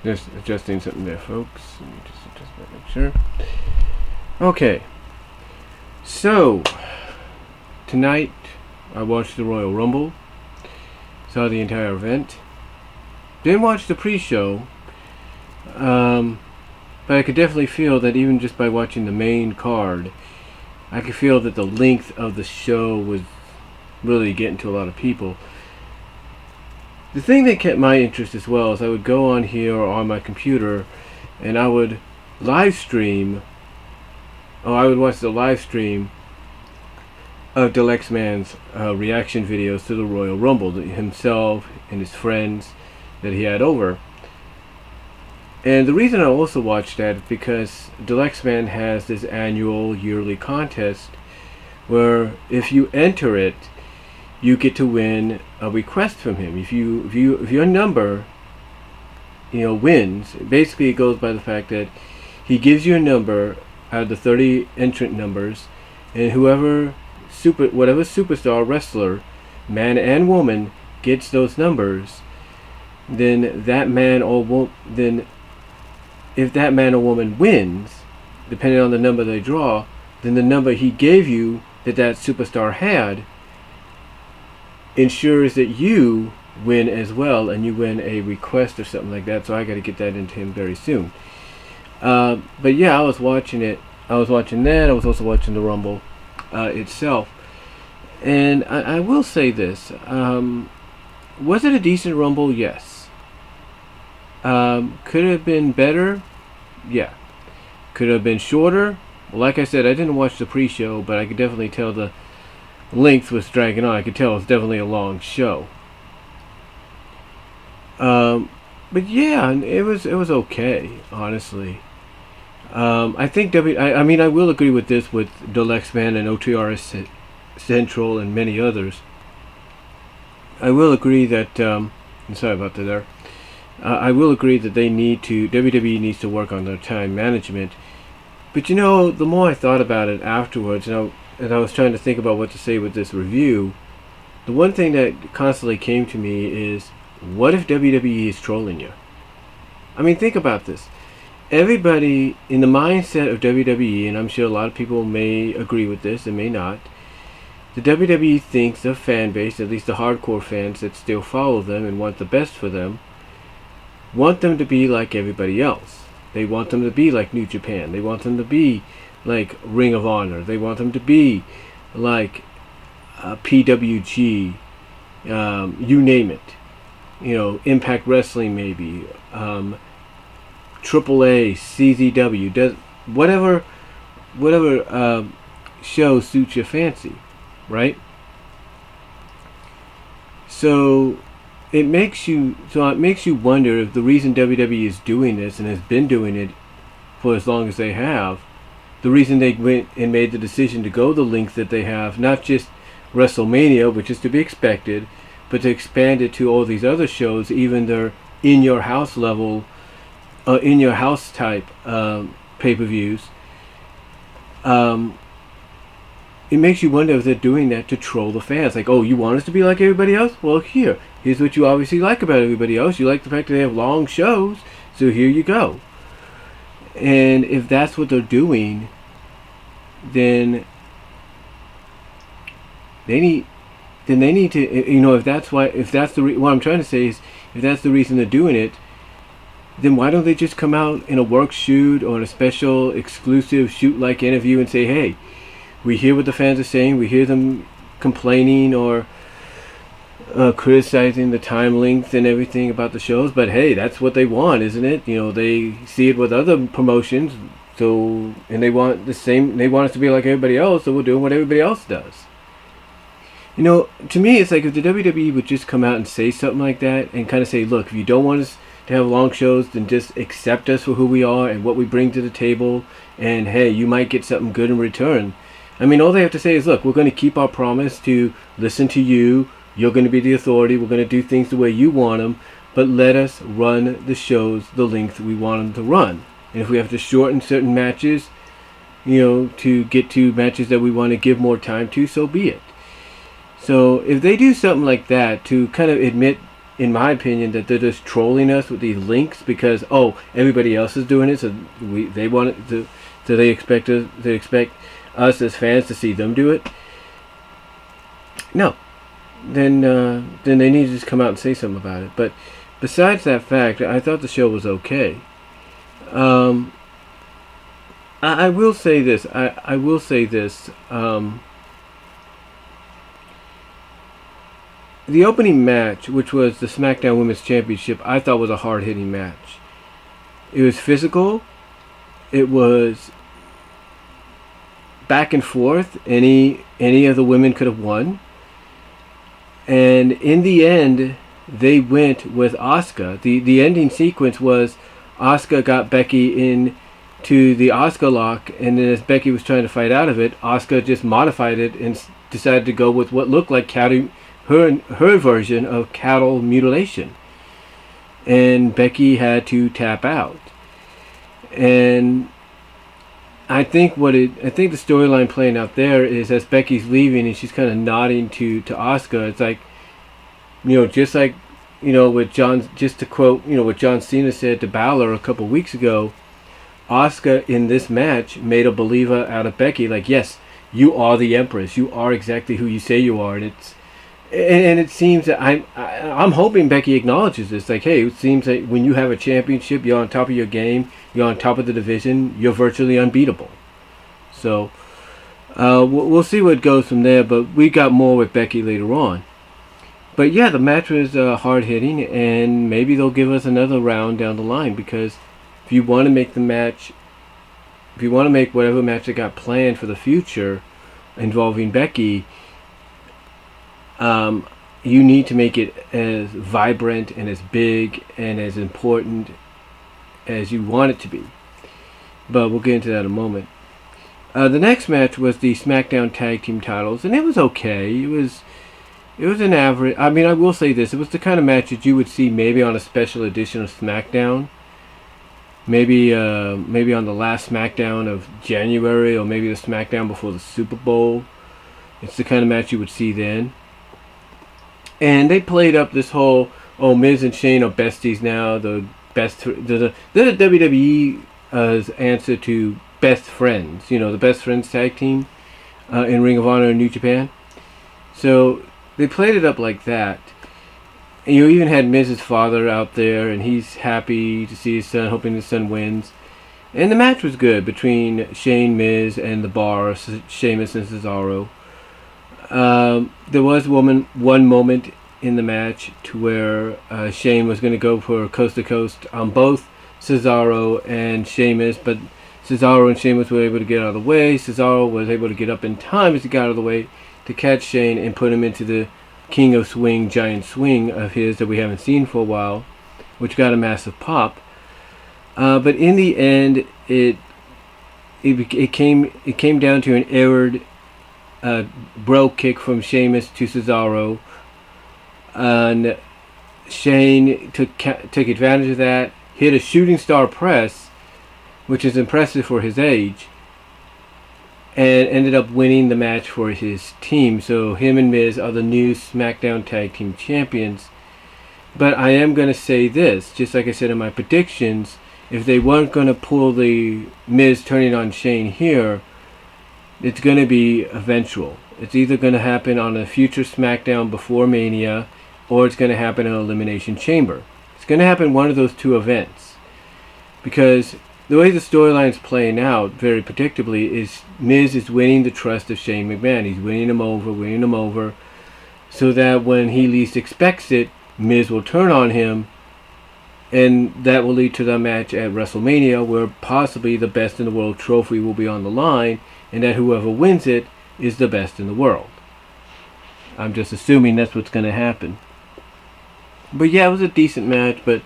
Just adjusting something there, folks. Let me just adjust that, make sure. Okay. So, tonight I watched the Royal Rumble. Saw the entire event. Didn't watch the pre-show. But I could definitely feel that even just by watching the main card, I could feel that the length of the show was really getting to a lot of people. The thing that kept my interest as well is I would go on here or on my computer and I would live stream, or I would watch the live stream of DALYXMAN's reaction videos to the Royal Rumble, himself and his friends that he had over. And the reason I also watched that is because DALYXMAN has this annual yearly contest where if you enter it, you get to win a request from him. If your number, wins, basically it goes by the fact that he gives you a number out of the 30 entrant numbers, and whatever superstar wrestler, man and woman, gets those numbers, then that man or woman, if that man or woman wins, depending on the number they draw, then the number he gave you that superstar had ensures that you win as well, and you win a request or something like that. So I got to get that into him very soon. But yeah, I was watching it. I was watching that. I was also watching the Rumble itself. And I will say this. Was it a decent Rumble? Yes. Could it have been better? Yeah. Could it have been shorter? Well, like I said, I didn't watch the pre-show, but I could definitely tell the length was dragging on. I could tell it was definitely a long show. But yeah, it was okay, honestly. I think I will agree with this with DALYXMAN and OTRSCENTRAL and many others. I will agree that I'm sorry about that there. I will agree that WWE needs to work on their time management. But the more I thought about it afterwards, and I was trying to think about what to say with this review, the one thing that constantly came to me is, what if WWE is trolling you? I mean, think about this. Everybody in the mindset of WWE, and I'm sure a lot of people may agree with this and may not, the WWE thinks the fan base, at least the hardcore fans that still follow them and want the best for them, want them to be like everybody else. They want them to be like New Japan. They want them to be like Ring of Honor. They want them to be like PWG, you name it. Impact Wrestling maybe, AAA, CZW, whatever show suits your fancy, right? So it makes you wonder if the reason WWE is doing this and has been doing it for as long as they have, the reason they went and made the decision to go the length that they have, not just WrestleMania, which is to be expected, but to expand it to all these other shows, even their in your house level, in your house type pay-per-views. It makes you wonder if they're doing that to troll the fans. Like, oh, you want us to be like everybody else? Well, here's what you obviously like about everybody else. You like the fact that they have long shows, so here you go. And if that's what they're doing, then they need to, what I'm trying to say is, if that's the reason they're doing it, then why don't they just come out in a work shoot or in a special exclusive shoot-like interview and say, hey, we hear what the fans are saying, we hear them complaining or criticizing the time length and everything about the shows, but hey, that's what they want, isn't it? They see it with other promotions, so, and they want the same, they want us to be like everybody else, so we're doing what everybody else does. To me, it's like if the WWE would just come out and say something like that and kind of say, look, if you don't want us to have long shows, then just accept us for who we are and what we bring to the table, and hey, you might get something good in return. I mean, all they have to say is, look, we're going to keep our promise to listen to you. You're going to be the authority. We're going to do things the way you want them, but let us run the shows the length we want them to run. And if we have to shorten certain matches, to get to matches that we want to give more time to, so be it. So if they do something like that to kind of admit in my opinion, that they're just trolling us with these links because everybody else is doing it, so they want it to, so they expect us as fans to see them do it. No, then they need to just come out and say something about it. But besides that fact, I thought the show was okay. I will say this. I will say this. The opening match, which was the SmackDown Women's Championship, I thought was a hard-hitting match. It was physical. It was back and forth. Any of the women could have won. And in the end, they went with Asuka. The ending sequence was Asuka got Becky into the Asuka lock, and then as Becky was trying to fight out of it, Asuka just modified it and decided to go with what looked like her version of cattle mutilation. And Becky had to tap out. And I think the storyline playing out there is as Becky's leaving and she's kind of nodding to Asuka, it's like, just like, with just to quote, what John Cena said to Balor a couple weeks ago, Asuka in this match made a believer out of Becky. Like, yes, you are the Empress. You are exactly who you say you are, and it seems that I'm hoping Becky acknowledges this. Like, hey, it seems that when you have a championship, you're on top of your game, you're on top of the division, you're virtually unbeatable. So we'll see what goes from there. But we got more with Becky later on. But yeah, the match was hard hitting, and maybe they'll give us another round down the line, because if you want to make whatever match they got planned for the future involving Becky, you need to make it as vibrant and as big and as important as you want it to be. But we'll get into that in a moment. The next match was the SmackDown Tag Team titles, and it was okay. It was an average. I mean, I will say this: it was the kind of match that you would see maybe on a special edition of SmackDown, maybe on the last SmackDown of January, or maybe the SmackDown before the Super Bowl. It's the kind of match you would see then. And they played up this whole, Miz and Shane are besties now. The WWE's answer to Best Friends. The Best Friends tag team in Ring of Honor in New Japan. So they played it up like that. And you even had Miz's father out there, and he's happy to see his son, hoping his son wins. And the match was good between Shane, Miz, and the Bar, Sheamus and Cesaro. There was one moment in the match to where Shane was going to go for coast to coast on both Cesaro and Sheamus, but Cesaro and Sheamus were able to get out of the way. Cesaro was able to get up in time as he got out of the way to catch Shane and put him into the King of Swing giant swing of his that we haven't seen for a while, which got a massive pop. But in the end, it came down to an errored bro kick from Sheamus to Cesaro, and Shane took advantage of that, hit a shooting star press, which is impressive for his age, and ended up winning the match for his team. So him and Miz are the new SmackDown Tag Team Champions. But I am going to say this, just like I said in my predictions, if they weren't going to pull the Miz turning on Shane here, it's going to be eventual. It's either going to happen on a future SmackDown before Mania, or it's going to happen in Elimination Chamber. It's going to happen one of those two events. Because the way the storyline's playing out, very predictably, is Miz is winning the trust of Shane McMahon. He's winning him over, so that when he least expects it, Miz will turn on him, and that will lead to the match at WrestleMania, where possibly the Best in the World trophy will be on the line, and that whoever wins it is the best in the world. I'm just assuming that's what's going to happen. But yeah, it was a decent match, but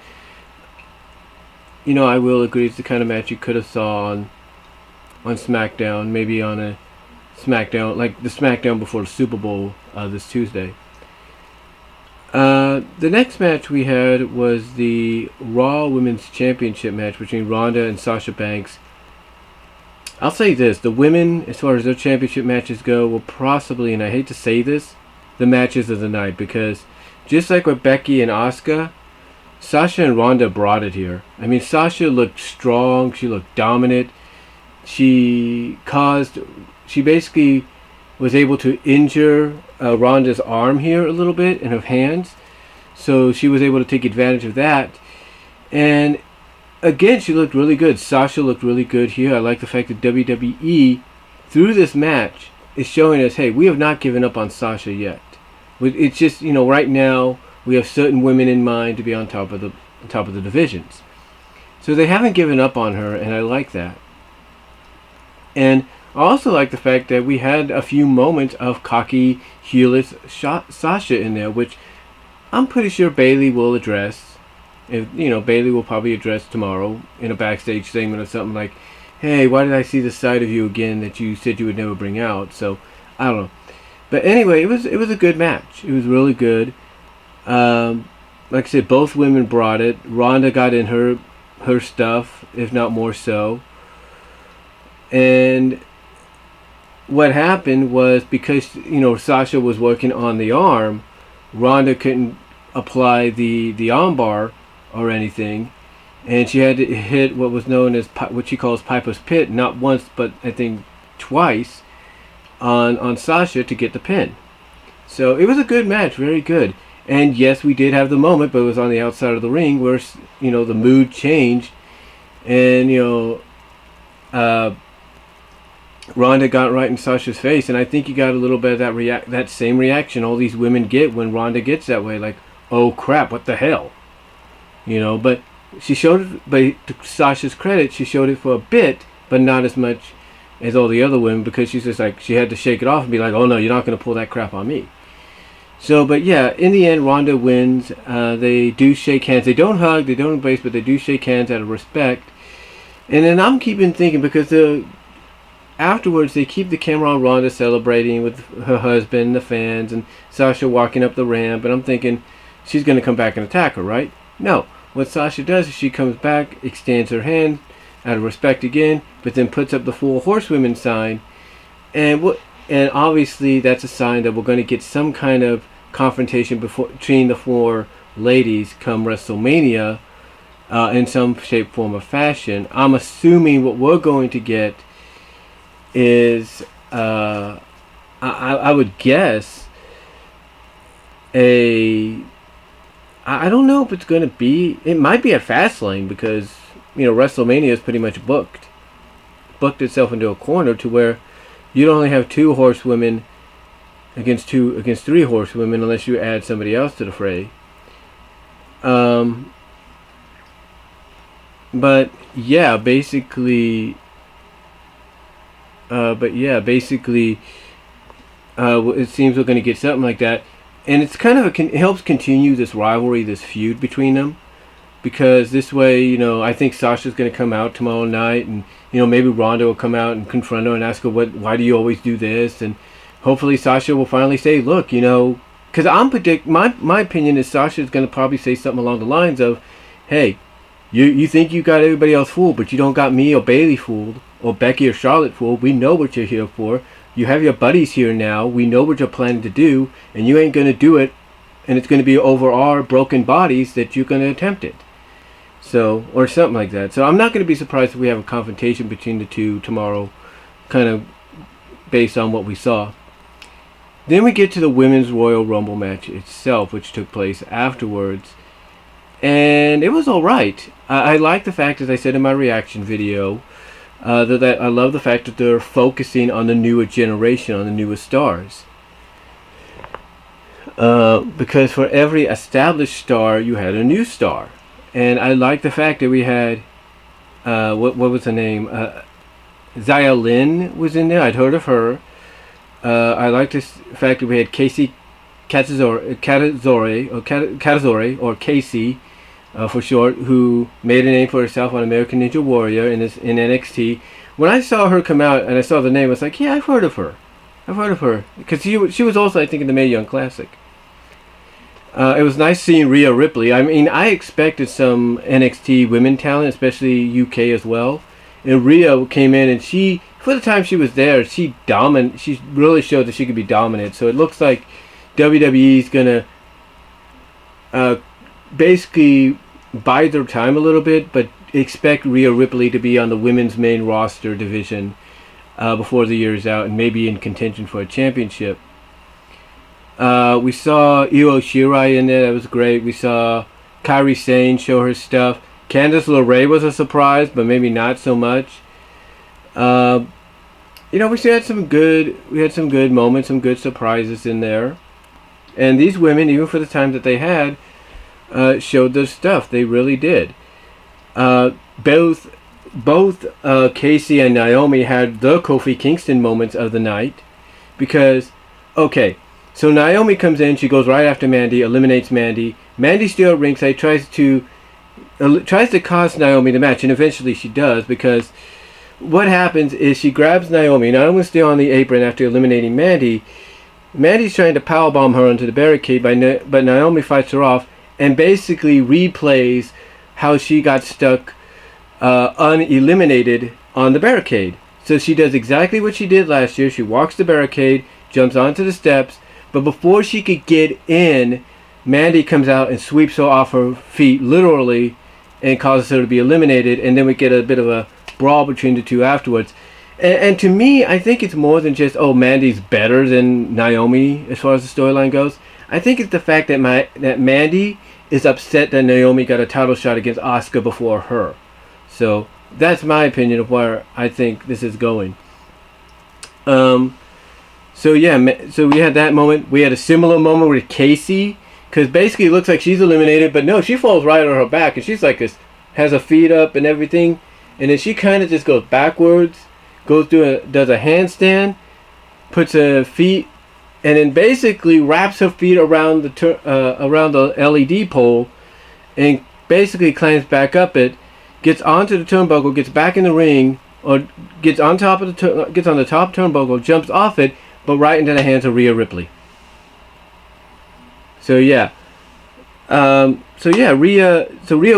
I will agree it's the kind of match you could have saw on SmackDown, maybe on a SmackDown, like the SmackDown before the Super Bowl this Tuesday. The next match we had was the Raw Women's Championship match between Ronda and Sasha Banks. I'll say this, the women, as far as their championship matches go, will possibly, and I hate to say this, the matches of the night, because just like with Becky and Asuka, Sasha and Ronda brought it here. I mean, Sasha looked strong. She looked dominant. She basically was able to injure Ronda's arm here a little bit and her hands. So she was able to take advantage of that. And again, she looked really good. Sasha looked really good here. I like the fact that WWE, through this match, is showing us, hey, we have not given up on Sasha yet. It's just, right now we have certain women in mind to be on top of the divisions. So they haven't given up on her, and I like that. And I also like the fact that we had a few moments of cocky, heelless Sasha in there, which I'm pretty sure Bayley will address. Bayley will probably address tomorrow in a backstage segment or something like, hey, why did I see the side of you again that you said you would never bring out? So, I don't know. But anyway, it was a good match. It was really good. Like I said, both women brought it. Ronda got in her stuff, if not more so. And what happened was, because Sasha was working on the arm, Ronda couldn't apply the armbar or anything, and she had to hit what was known as what she calls Piper's Pit, not once but I think twice, on Sasha to get the pin. So it was a good match, very good. And yes, we did have the moment, but it was on the outside of the ring where the mood changed, and Ronda got right in Sasha's face, and I think you got a little bit of that same reaction all these women get when Ronda gets that way, like, oh crap, what the hell, But she showed it, but to Sasha's credit, she showed it for a bit, but not as much as all the other women, because she's just like, she had to shake it off and be like, oh no, you're not going to pull that crap on me. So, but yeah, in the end, Ronda wins. They do shake hands. They don't hug, they don't embrace, but they do shake hands out of respect. And then I'm keeping thinking, because afterwards, they keep the camera on Ronda celebrating with her husband, the fans, and Sasha walking up the ramp. And I'm thinking, she's going to come back and attack her, right? No. What Sasha does is she comes back, extends her hand out of respect again, but then puts up the 4 horsewomen sign. And obviously, that's a sign that we're going to get some kind of confrontation between the 4 ladies come WrestleMania in some shape, form, or fashion. I'm assuming what we're going to get is, I would guess, I don't know if it's going to be, it might be at Fastlane, because, WrestleMania is pretty much booked itself into a corner to where you'd only have 2 horsewomen against 3 horsewomen unless you add somebody else to the fray. But yeah, basically, it seems we're going to get something like that, and it's kind of it helps continue this rivalry, this feud between them, because this way, I think Sasha's going to come out tomorrow night, and maybe Ronda will come out and confront her and ask her, why do you always do this? And hopefully Sasha will finally say, look, because my opinion is Sasha's going to probably say something along the lines of, hey, you think you got everybody else fooled, but you don't got me or Bayley fooled, or Becky or Charlotte fooled. We know what you're here for. You have your buddies here now. We know what you're planning to do, and you ain't going to do it, and it's going to be over our broken bodies that you're going to attempt it. So, or something like that. So I'm not going to be surprised if we have a confrontation between the 2 tomorrow, kind of based on what we saw. Then we get to the Women's Royal Rumble match itself, which took place afterwards. And it was alright. I like the fact, as I said in my reaction video, that I love the fact that they're focusing on the newer generation, on the newest stars. Because for every established star, you had a new star. And I like the fact that we had, what was her name? Xia Lin was in there. I'd heard of her. I like the fact that we had Casey Catazore, or Casey for short, who made a name for herself on American Ninja Warrior in NXT. When I saw her come out and I saw the name, I was like, yeah, I've heard of her. Because she was also, I think, in the Mae Young Classic. It was nice seeing Rhea Ripley. I mean, I expected some NXT women talent, especially UK as well. And Rhea came in, and she, for the time she was there, she really showed that she could be dominant. So it looks like WWE's going to basically bide their time a little bit, but expect Rhea Ripley to be on the women's main roster division before the year is out, and maybe in contention for a championship. We saw Io Shirai in there. That was great. We saw Kairi Sane show her stuff. Candice LeRae was a surprise, but maybe not so much. We had some good moments, some good surprises in there. And these women, even for the time that they had, showed their stuff. They really did. Both Casey and Naomi had the Kofi Kingston moments of the night, because, okay, so Naomi comes in, she goes right after Mandy, eliminates Mandy. Mandy still at ringside, tries to cost Naomi the match, and eventually she does, because what happens is she grabs Naomi. Naomi's still on the apron after eliminating Mandy. Mandy's trying to powerbomb her onto the barricade, but Naomi fights her off and basically replays how she got stuck uneliminated on the barricade. So she does exactly what she did last year. She walks the barricade, jumps onto the steps, but before she could get in, Mandy comes out and sweeps her off her feet, literally, and causes her to be eliminated, and then we get a bit of a brawl between the two afterwards. And to me, I think it's more than just, oh, Mandy's better than Naomi as far as the storyline goes. I think it's the fact that Mandy is upset that Naomi got a title shot against Asuka before her. So that's my opinion of where I think this is going. So we had that moment. We had a similar moment with Casey, because basically it looks like she's eliminated, but no, she falls right on her back, and she's like this, has her feet up and everything, and then she kind of just goes backwards, does a handstand, puts her feet, and then basically wraps her feet around the LED pole, and basically climbs back up it, gets onto the turnbuckle, gets back in the ring, or gets on top of gets on the top turnbuckle, jumps off it, but right into the hands of Rhea Ripley. So yeah. Rhea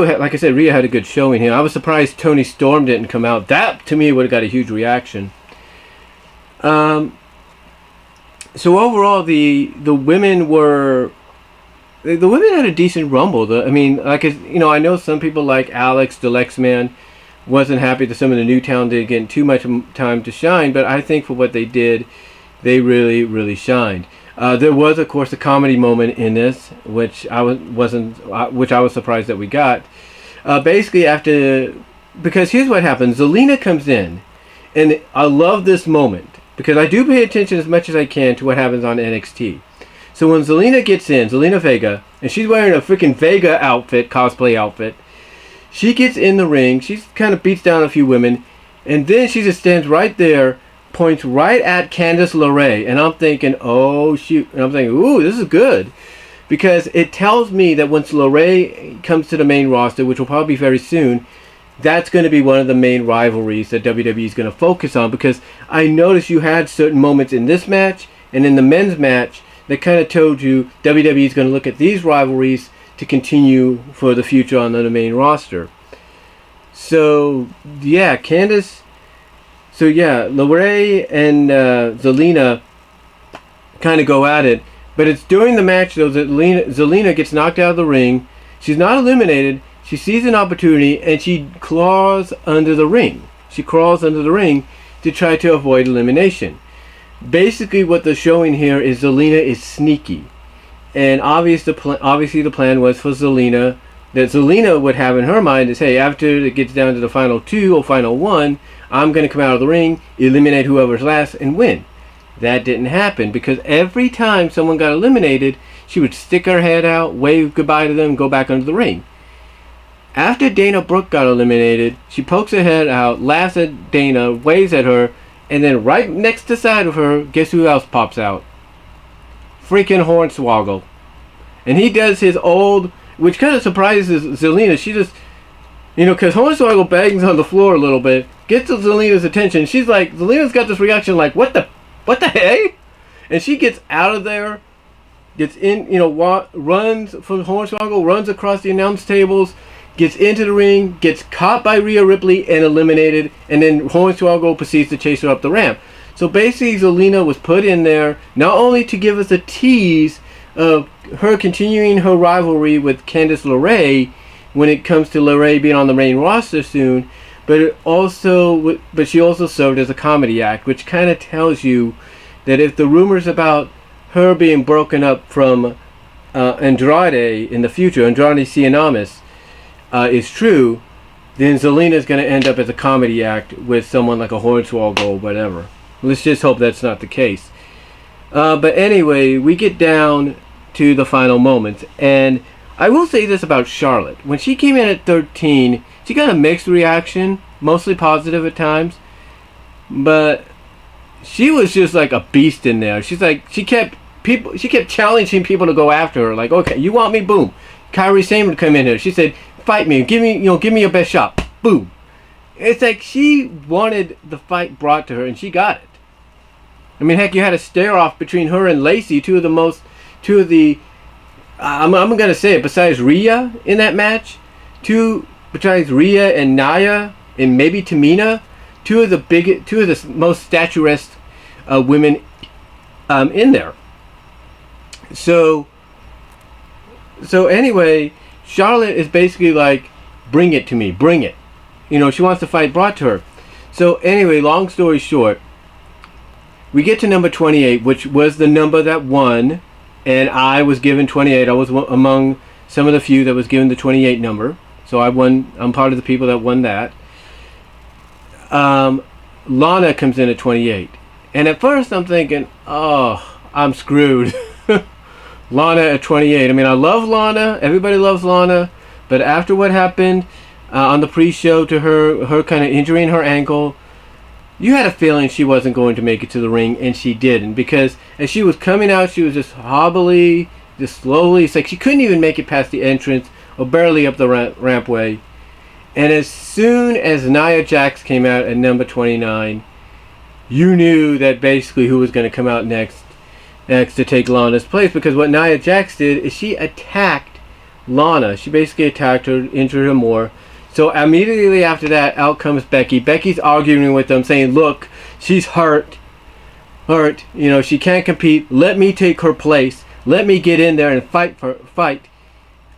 had, like I said, Rhea had a good showing here. I was surprised Toni Storm didn't come out. That, to me, would have got a huge reaction. So overall, the women had a decent rumble. I know some people like Alex, DALYXMAN, wasn't happy that some of the new talent didn't get too much time to shine, but I think for what they did, they really, really shined. There was, of course, a comedy moment in this, which I was surprised that we got. Because here's what happens: Zelina comes in, and I love this moment because I do pay attention as much as I can to what happens on NXT. So when Zelina gets in, Zelina Vega, and she's wearing a freaking Vega outfit, cosplay outfit, she gets in the ring. She kind of beats down a few women, and then she just stands right there, points right at Candice LeRae, and I'm thinking, oh shoot, and I'm thinking, ooh, this is good, because it tells me that once LeRae comes to the main roster, which will probably be very soon, that's going to be one of the main rivalries that WWE is going to focus on, because I noticed you had certain moments in this match and in the men's match that kind of told you WWE is going to look at these rivalries to continue for the future on the main roster. So yeah, LeRae and Zelina kind of go at it. But it's during the match, though, that Zelina gets knocked out of the ring. She's not eliminated. She sees an opportunity, and she crawls under the ring. She crawls under the ring to try to avoid elimination. Basically, what they're showing here is Zelina is sneaky. And obviously the plan was for Zelina, that Zelina would have in her mind is, hey, after it gets down to the final two or final one, I'm going to come out of the ring, eliminate whoever's last, and win. That didn't happen, because every time someone got eliminated, she would stick her head out, wave goodbye to them, and go back under the ring. After Dana Brooke got eliminated, she pokes her head out, laughs at Dana, waves at her, and then right next to the side of her, guess who else pops out? Freaking Hornswoggle. And he does his old, which kind of surprises Zelina. She just, because Hornswoggle bangs on the floor a little bit, gets Zelina's attention. She's like, Zelina's got this reaction like, what the hey? And she gets out of there, gets in, runs from Hornswoggle, runs across the announce tables, gets into the ring, gets caught by Rhea Ripley and eliminated, and then Hornswoggle proceeds to chase her up the ramp. So basically, Zelina was put in there not only to give us a tease of her continuing her rivalry with Candice LeRae when it comes to LeRae being on the main roster soon, but she also served as a comedy act, which kind of tells you that if the rumors about her being broken up from Andrade in the future, Andrade Cien is true, then Zelina's going to end up as a comedy act with someone like a Hornswoggle or whatever. Let's just hope that's not the case. But anyway, we get down to the final moments, and I will say this about Charlotte. When she came in at 13, she got a mixed reaction, mostly positive at times, but she was just like a beast in there. She kept challenging people to go after her. Like, okay, you want me? Boom. Kairi Sane would come in here. She said, fight me. Give me your best shot. Boom. It's like she wanted the fight brought to her, and she got it. I mean, heck, you had a stare-off between her and Lacey, I'm going to say it, besides Rhea in that match, besides Rhea and Nia, and maybe Tamina, two of the most statuesque women in there. So anyway, Charlotte is basically like, bring it to me, bring it. She wants the fight brought to her. So anyway, long story short, we get to number 28, which was the number that won, and I was given 28. I was among some of the few that was given the 28 number. So I won. I'm part of the people that won that. Lana comes in at 28. And at first I'm thinking, oh, I'm screwed. Lana at 28. I mean, I love Lana. Everybody loves Lana. But after what happened on the pre-show to her kind of injuring her ankle, you had a feeling she wasn't going to make it to the ring, and she didn't. Because as she was coming out, she was just hobbly, just slowly. It's like she couldn't even make it past the entrance, or barely up the rampway. And as soon as Nia Jax came out at number 29, you knew that basically who was going to come out next to take Lana's place. Because what Nia Jax did is she attacked Lana. She basically attacked her, injured her more. So immediately after that, out comes Becky. Becky's arguing with them, saying, look, she's hurt. She can't compete. Let me take her place. Let me get in there and fight.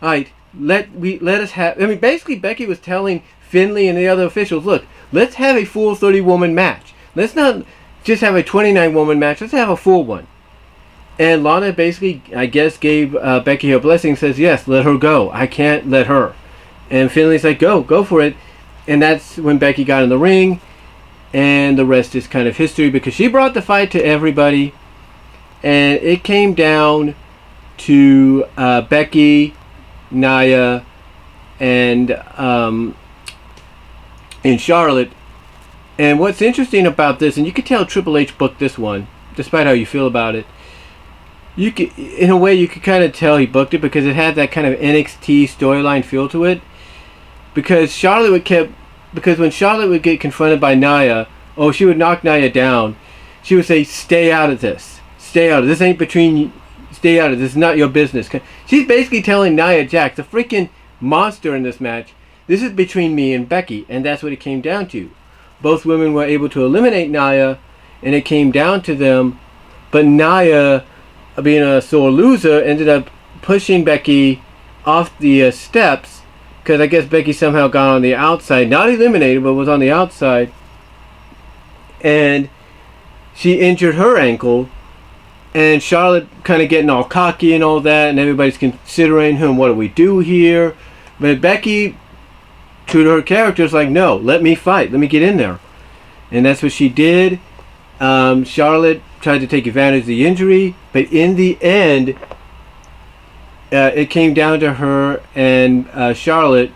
Let us have. I mean, basically, Becky was telling Finlay and the other officials, look, let's have a full 30-woman match. Let's not just have a 29-woman match. Let's have a full one. And Lana basically, I guess, gave Becky her blessing. Says, yes, let her go. I can't let her. And Finlay's like, go for it. And that's when Becky got in the ring. And the rest is kind of history, because she brought the fight to everybody. And it came down to Becky, Nia, and Charlotte. And what's interesting about this, and you could tell Triple H booked this one, despite how you feel about it, in a way you could kind of tell he booked it, because it had that kind of NXT storyline feel to it. Because when Charlotte would get confronted by Nia, she would knock Nia down. She would say, stay out of this. Stay out of this. Ain't between you. Stay out of this. This is not your business. She's basically telling Nia Jax, the freaking monster in this match, this is between me and Becky. And that's what it came down to. Both women were able to eliminate Nia, and it came down to them. But Nia, being a sore loser, ended up pushing Becky off the steps. Because I guess Becky somehow got on the outside. Not eliminated, but was on the outside. And she injured her ankle. And Charlotte kind of getting all cocky and all that. And everybody's considering, what do we do here? But Becky, true to her character, is like, no, let me fight. Let me get in there. And that's what she did. Charlotte tried to take advantage of the injury. But in the end, it came down to her and Charlotte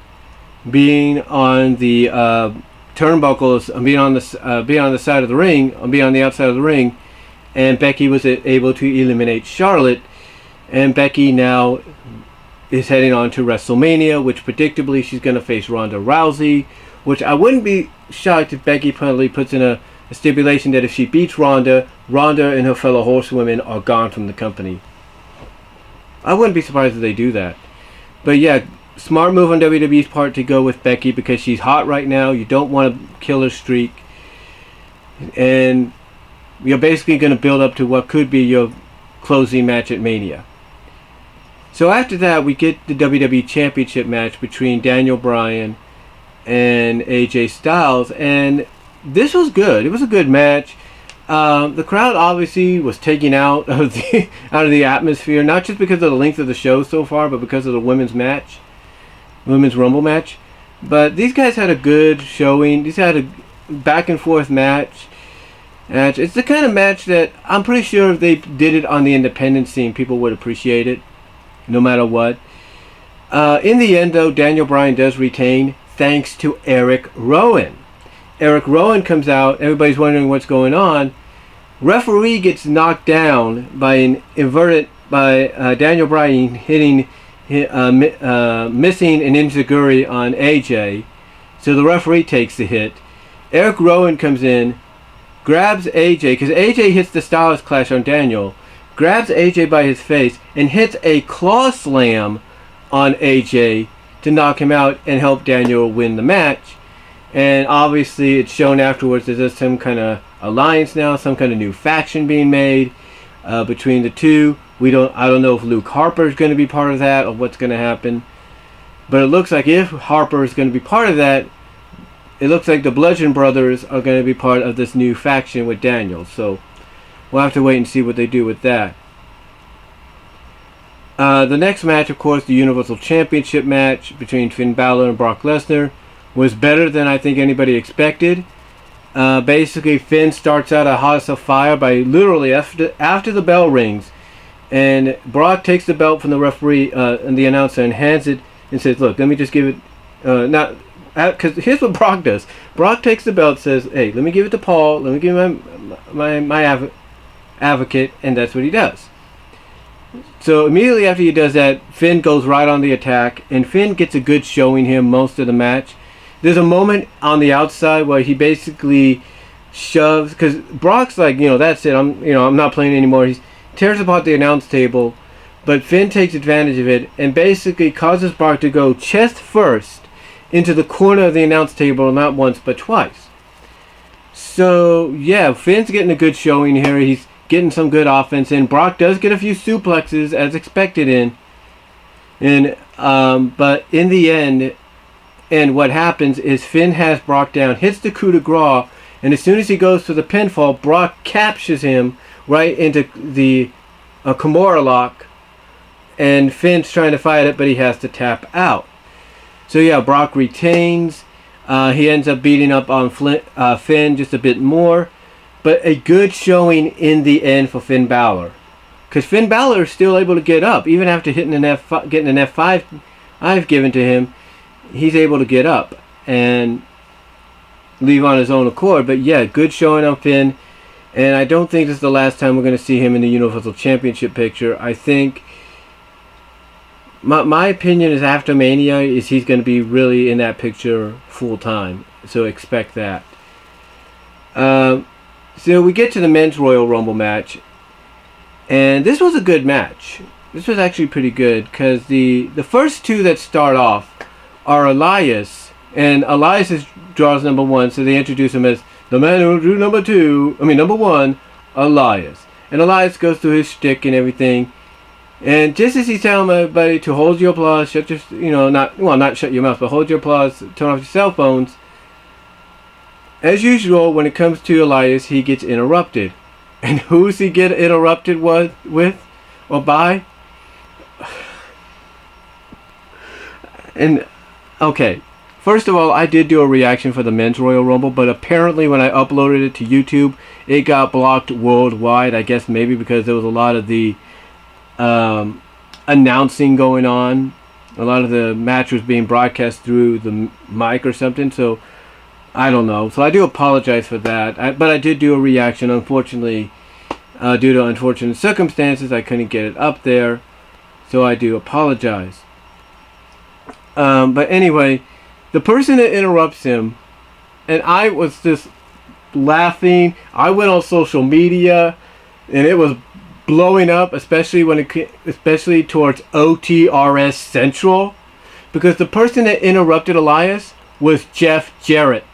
being on the turnbuckles, being on the side of the ring, being on the outside of the ring, and Becky was able to eliminate Charlotte. And Becky now is heading on to WrestleMania, which predictably she's going to face Ronda Rousey, which I wouldn't be shocked if Becky probably puts in a stipulation that if she beats Ronda, Ronda and her fellow horsewomen are gone from the company. I wouldn't be surprised if they do that. But yeah, smart move on WWE's part to go with Becky, because she's hot right now. You don't want to kill her streak. And you're basically going to build up to what could be your closing match at Mania. So after that, we get the WWE Championship match between Daniel Bryan and AJ Styles, and this was good. It was a good match. The crowd obviously was taken out of the atmosphere, not just because of the length of the show so far, but because of the women's Rumble match. But these guys had a good showing. These had a back and forth match. It's the kind of match that I'm pretty sure if they did it on the independent scene, people would appreciate it, no matter what. In the end, though, Daniel Bryan does retain, thanks to Eric Rowan. Eric Rowan comes out. Everybody's wondering what's going on. Referee gets knocked down by Daniel Bryan hitting, missing an enziguri on AJ. So the referee takes the hit. Eric Rowan comes in, grabs AJ, because AJ hits the Styles Clash on Daniel, grabs AJ by his face, and hits a claw slam on AJ to knock him out and help Daniel win the match. And obviously it's shown afterwards there's just some kind of alliance now, some kind of new faction being made between the two. I don't know if Luke Harper is going to be part of that or what's going to happen. But it looks like if Harper is going to be part of that, it looks like the Bludgeon Brothers are going to be part of this new faction with Daniel. So we'll have to wait and see what they do with that. The next match, of course, the Universal Championship match between Finn Balor and Brock Lesnar, was better than I think anybody expected. Basically, Finn starts out a house of fire by literally after the bell rings, and Brock takes the belt from the referee and the announcer and hands it and says, "Look, let me just give it." Because here's what Brock does. Brock takes the belt, says, "Hey, let me give it to Paul. Let me give my advocate," and that's what he does. So immediately after he does that, Finn goes right on the attack, and Finn gets a good showing here most of the match. There's a moment on the outside where he basically shoves, because Brock's like, that's it. I'm not playing anymore. He tears apart the announce table, but Finn takes advantage of it and basically causes Brock to go chest first into the corner of the announce table, not once but twice. So yeah, Finn's getting a good showing here. He's getting some good offense in. Brock does get a few suplexes as expected but in the end. And what happens is Finn has Brock down, hits the coup de grace, and as soon as he goes for the pinfall, Brock captures him right into the Kimura lock, and Finn's trying to fight it, but he has to tap out. So yeah, Brock retains. He ends up beating up on Finn just a bit more, but a good showing in the end for Finn Balor, because Finn Balor is still able to get up even after getting an F5 I've given to him. He's able to get up and leave on his own accord. But yeah, good showing on Finn. And I don't think this is the last time we're going to see him in the Universal Championship picture. I think my opinion is after Mania is he's going to be really in that picture full time. So expect that. So we get to the Men's Royal Rumble match. And this was a good match. This was actually pretty good because the first two that start off are Elias, and Elias is draws number one, so they introduce him as the man who drew number one, Elias. And Elias goes through his shtick and everything, and just as he's telling everybody to hold your applause, shut your, not shut your mouth, but hold your applause, turn off your cell phones. As usual, when it comes to Elias, he gets interrupted. And who's he get interrupted with or by? And okay, first of all, I did do a reaction for the Men's Royal Rumble, but apparently when I uploaded it to YouTube, it got blocked worldwide. I guess maybe because there was a lot of the announcing going on. A lot of the match was being broadcast through the mic or something, so I don't know. So I do apologize for that. But I did do a reaction. Unfortunately, due to unfortunate circumstances, I couldn't get it up there, so I do apologize. But anyway, the person that interrupts him, and I was just laughing. I went on social media, and it was blowing up, especially towards OTRS Central, because the person that interrupted Elias was Jeff Jarrett,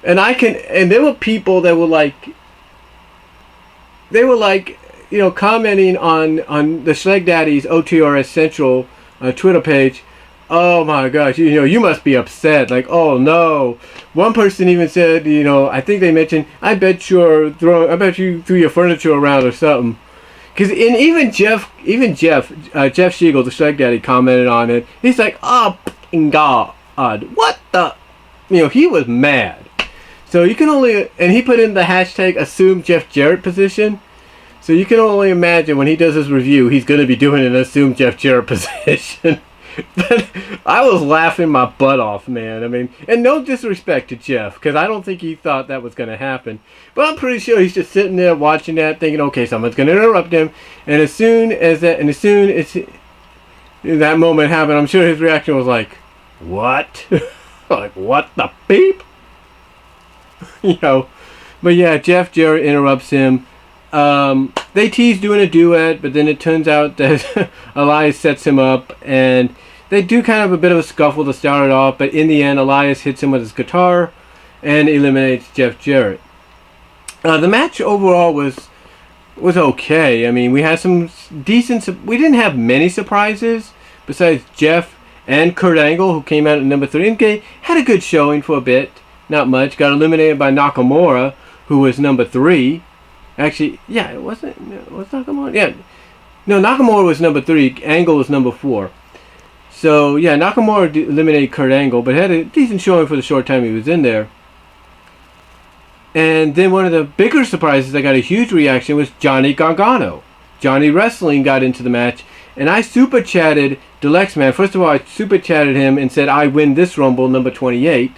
and there were people that were like, commenting on the Schleg Daddy's OTRS Central Twitter page. Oh my gosh, you must be upset. Like, oh no. One person even said, I think they mentioned, I bet you threw your furniture around or something. Because even Jeff Siegel, the Schleg Daddy, commented on it. He's like, oh God, what the? He was mad. So you can only, and he put in the hashtag assume Jeff Jarrett position. So you can only imagine when he does his review, he's going to be doing an assume Jeff Jarrett position. But I was laughing my butt off, man. I mean, and no disrespect to Jeff, because I don't think he thought that was going to happen. But I'm pretty sure he's just sitting there watching that, thinking, okay, someone's going to interrupt him. And as soon as that moment happened, I'm sure his reaction was like, what? Like, what the beep? But yeah, Jeff Jarrett interrupts him. They tease doing a duet, but then it turns out that Elias sets him up, and they do kind of a bit of a scuffle to start it off, but in the end, Elias hits him with his guitar and eliminates Jeff Jarrett. The match overall was okay. I mean, we had some decent... We didn't have many surprises, besides Jeff and Kurt Angle, who came out at number 3. And had a good showing for a bit. Not much. Got eliminated by Nakamura, who was number 3. Actually, yeah, was Nakamura? Yeah. No, Nakamura was number 3. Angle was number 4. So, yeah, Nakamura eliminated Kurt Angle, but had a decent showing for the short time he was in there. And then one of the bigger surprises that got a huge reaction was Johnny Gargano. Johnny Wrestling got into the match, and I super chatted DALYXMAN. First of all, I super chatted him and said, I win this Rumble, number 28.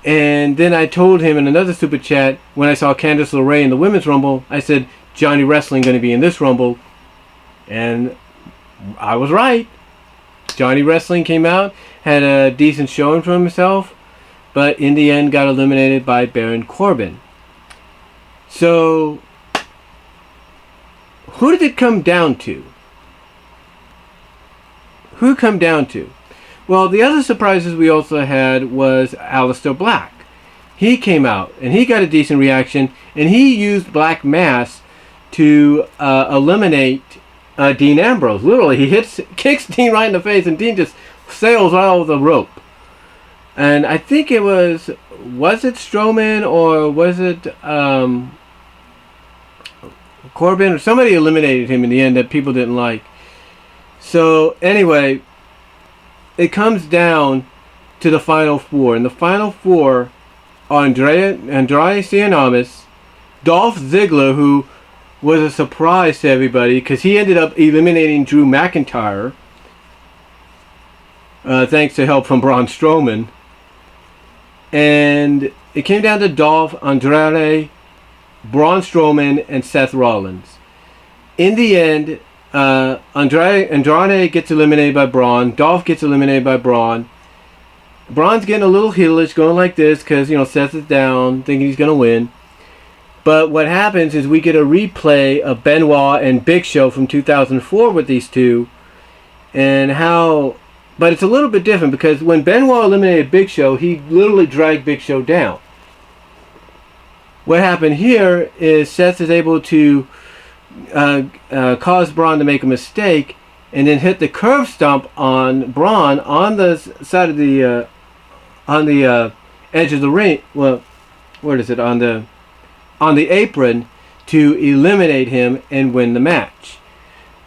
And then I told him in another super chat, when I saw Candice LeRae in the Women's Rumble, I said, Johnny Wrestling going to be in this Rumble. And I was right. Johnny Wrestling came out, had a decent showing for himself, but in the end got eliminated by Baron Corbin. So, who did it come down to? Who did it come down to? Well, the other surprises we also had was Aleister Black. He came out, and he got a decent reaction, and he used Black Mass to eliminate Dean Ambrose. Literally, he kicks Dean right in the face, and Dean just sails right over the rope. And I think it was it Strowman, or was it Corbin, or somebody eliminated him in the end that people didn't like. So, anyway, it comes down to the Final Four. And the Final Four are Andrade Cien, Dolph Ziggler, who was a surprise to everybody because he ended up eliminating Drew McIntyre thanks to help from Braun Strowman. And it came down to Dolph, Andrade, Braun Strowman, and Seth Rollins. In the end, Andrade gets eliminated by Braun. Dolph gets eliminated by Braun. Braun's getting a little heelish, going like this because, Seth is down, thinking he's going to win. But what happens is we get a replay of Benoit and Big Show from 2004 with these two. But it's a little bit different because when Benoit eliminated Big Show, he literally dragged Big Show down. What happened here is Seth is able to cause Braun to make a mistake and then hit the curb stomp on Braun on the side of the edge of the ring. Well, where is it? On the apron to eliminate him and win the match.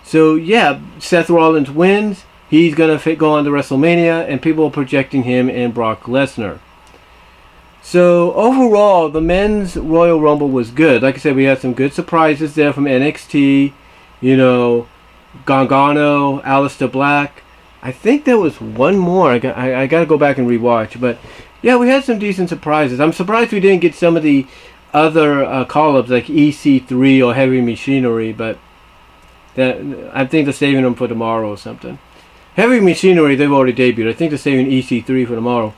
So yeah, Seth Rollins wins. He's gonna go on to WrestleMania, and people are projecting him and Brock Lesnar. So overall, the men's Royal Rumble was good. Like I said, we had some good surprises there from NXT. Gargano, Aleister Black. I think there was one more. I got to go back and rewatch. But yeah, we had some decent surprises. I'm surprised we didn't get some of the other call-ups like EC3 or Heavy Machinery. But I think they're saving them for tomorrow or something. Heavy Machinery, they've already debuted. I think they're saving EC3 for tomorrow.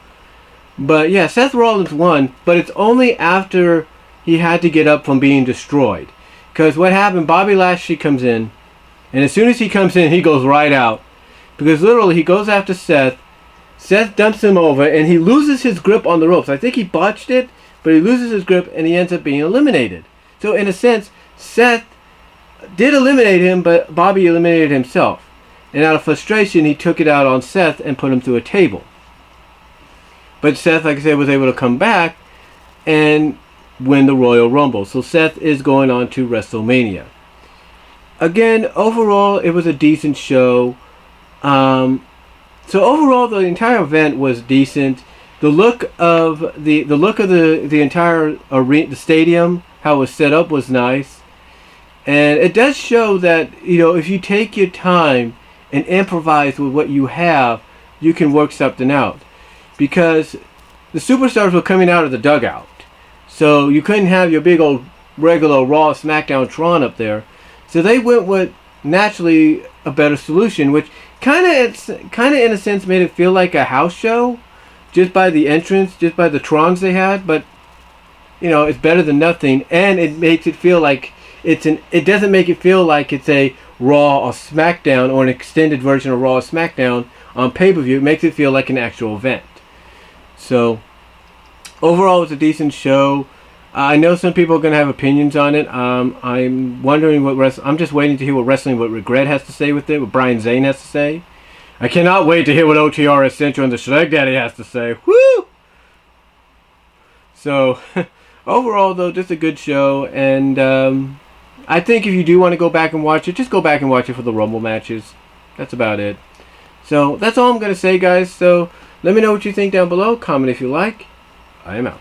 But yeah, Seth Rollins won, but it's only after he had to get up from being destroyed. Because what happened, Bobby Lashley comes in, and as soon as he comes in, he goes right out. Because literally, he goes after Seth. Seth dumps him over, and he loses his grip on the ropes. I think he botched it, but he loses his grip, and he ends up being eliminated. So in a sense, Seth did eliminate him, but Bobby eliminated himself. And out of frustration, he took it out on Seth and put him through a table. But Seth, like I said, was able to come back and win the Royal Rumble. So Seth is going on to WrestleMania. Again, overall, it was a decent show. So overall, the entire event was decent. The look of the entire arena, the stadium, how it was set up, was nice. And it does show that, you know, if you take your time and improvise with what you have, you can work something out. Because the superstars were coming out of the dugout. So you couldn't have your big old regular Raw, SmackDown, Tron up there. So they went with naturally a better solution, which kind of in a sense made it feel like a house show, just by the entrance, just by the Trons they had. But you know, it's better than nothing, and it makes it feel like it doesn't make it feel like it's a Raw or SmackDown or an extended version of Raw or SmackDown on pay-per-view. It makes it feel like an actual event. So overall, it's a decent show. I know some people are going to have opinions on it. I'm wondering I'm just waiting to hear what Wrestling with Regret has to say with it, what Brian Zane has to say. I cannot wait to hear what OTRS Central and the Schleg Daddy has to say. Woo! So, overall, though, just a good show. And I think if you do want to go back and watch it, just go back and watch it for the Rumble matches. That's about it. So, that's all I'm going to say, guys. So, let me know what you think down below. Comment if you like. I am out.